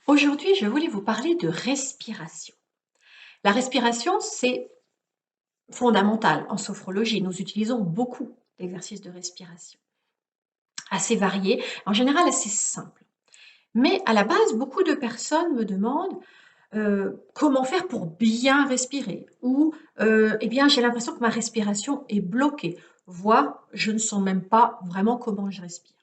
Aujourd'hui, je voulais vous parler de respiration. La respiration, c'est fondamental en sophrologie. Nous utilisons beaucoup d'exercices de respiration, assez variés, en général assez simples. Mais à la base, beaucoup de personnes me demandent comment faire pour bien respirer ou eh bien, j'ai l'impression que ma respiration est bloquée, voire je ne sens même pas vraiment comment je respire.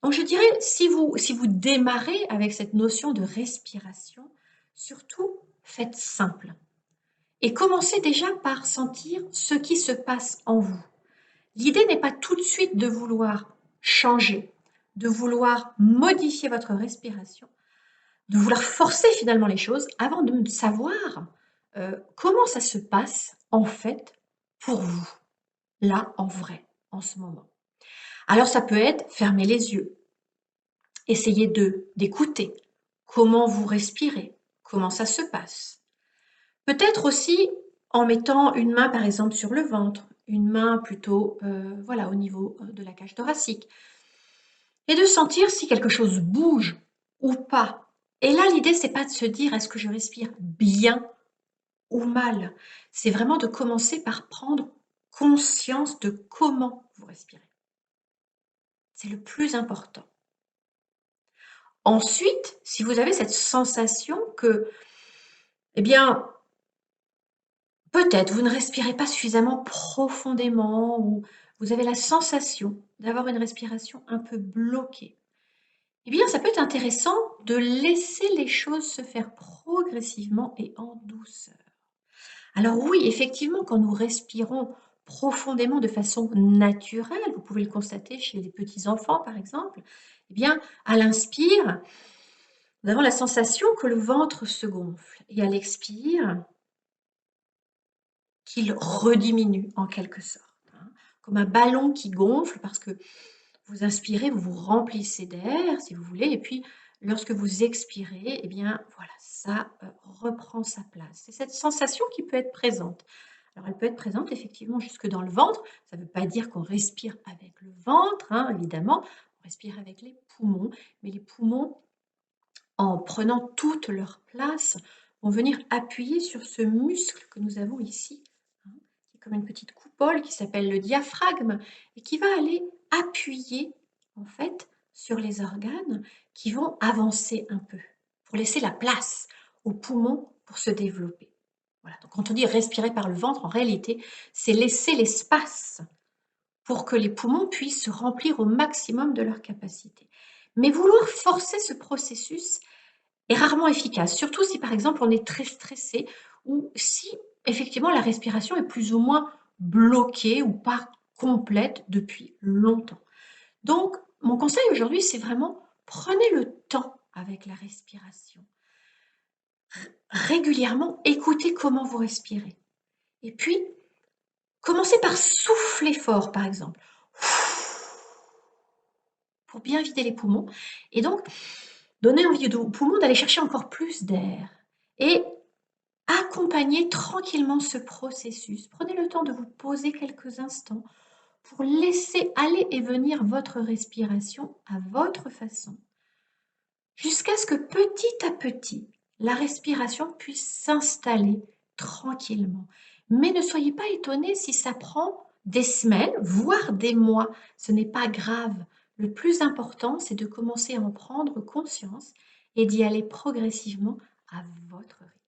Donc je dirais, si vous démarrez avec cette notion de respiration, surtout faites simple et commencez déjà par sentir ce qui se passe en vous. L'idée n'est pas tout de suite de vouloir changer, de vouloir modifier votre respiration, de vouloir forcer finalement les choses avant de savoir comment ça se passe en fait pour vous, là en vrai, en ce moment. Alors ça peut être fermer les yeux. Essayez d'écouter comment vous respirez, comment ça se passe. Peut-être aussi en mettant une main par exemple sur le ventre, une main plutôt voilà, au niveau de la cage thoracique et de sentir si quelque chose bouge ou pas. Et là, l'idée, c'est pas de se dire est-ce que je respire bien ou mal. C'est vraiment de commencer par prendre conscience de comment vous respirez. C'est le plus important. Ensuite, si vous avez cette sensation que, eh bien, peut-être vous ne respirez pas suffisamment profondément ou vous avez la sensation d'avoir une respiration un peu bloquée, eh bien, ça peut être intéressant de laisser les choses se faire progressivement et en douceur. Alors oui, effectivement, quand nous respirons profondément de façon naturelle, vous pouvez le constater chez les petits enfants par exemple, eh bien, à l'inspire, nous avons la sensation que le ventre se gonfle et à l'expire, qu'il rediminue en quelque sorte, hein, comme un ballon qui gonfle parce que vous inspirez, vous vous remplissez d'air si vous voulez et puis lorsque vous expirez, eh bien voilà, ça, reprend sa place. C'est cette sensation qui peut être présente. Alors elle peut être présente effectivement jusque dans le ventre, ça ne veut pas dire qu'on respire avec le ventre, hein, évidemment, on respire avec les poumons, mais les poumons, en prenant toute leur place, vont venir appuyer sur ce muscle que nous avons ici, hein, qui est comme une petite coupole qui s'appelle le diaphragme et qui va aller appuyer en fait sur les organes qui vont avancer un peu pour laisser la place aux poumons pour se développer. Voilà, donc quand on dit respirer par le ventre, en réalité, c'est laisser l'espace pour que les poumons puissent se remplir au maximum de leur capacité. Mais vouloir forcer ce processus est rarement efficace, surtout si par exemple on est très stressé ou si effectivement la respiration est plus ou moins bloquée ou pas complète depuis longtemps. Donc mon conseil aujourd'hui, c'est vraiment prenez le temps avec la respiration. Régulièrement, écoutez comment vous respirez. Et puis, commencez par souffler fort, par exemple, pour bien vider les poumons. Et donc, donner envie aux poumons d'aller chercher encore plus d'air. Et accompagnez tranquillement ce processus. Prenez le temps de vous poser quelques instants pour laisser aller et venir votre respiration à votre façon, jusqu'à ce que petit à petit, la respiration puisse s'installer tranquillement. Mais ne soyez pas étonnés si ça prend des semaines, voire des mois. Ce n'est pas grave. Le plus important, c'est de commencer à en prendre conscience et d'y aller progressivement à votre rythme.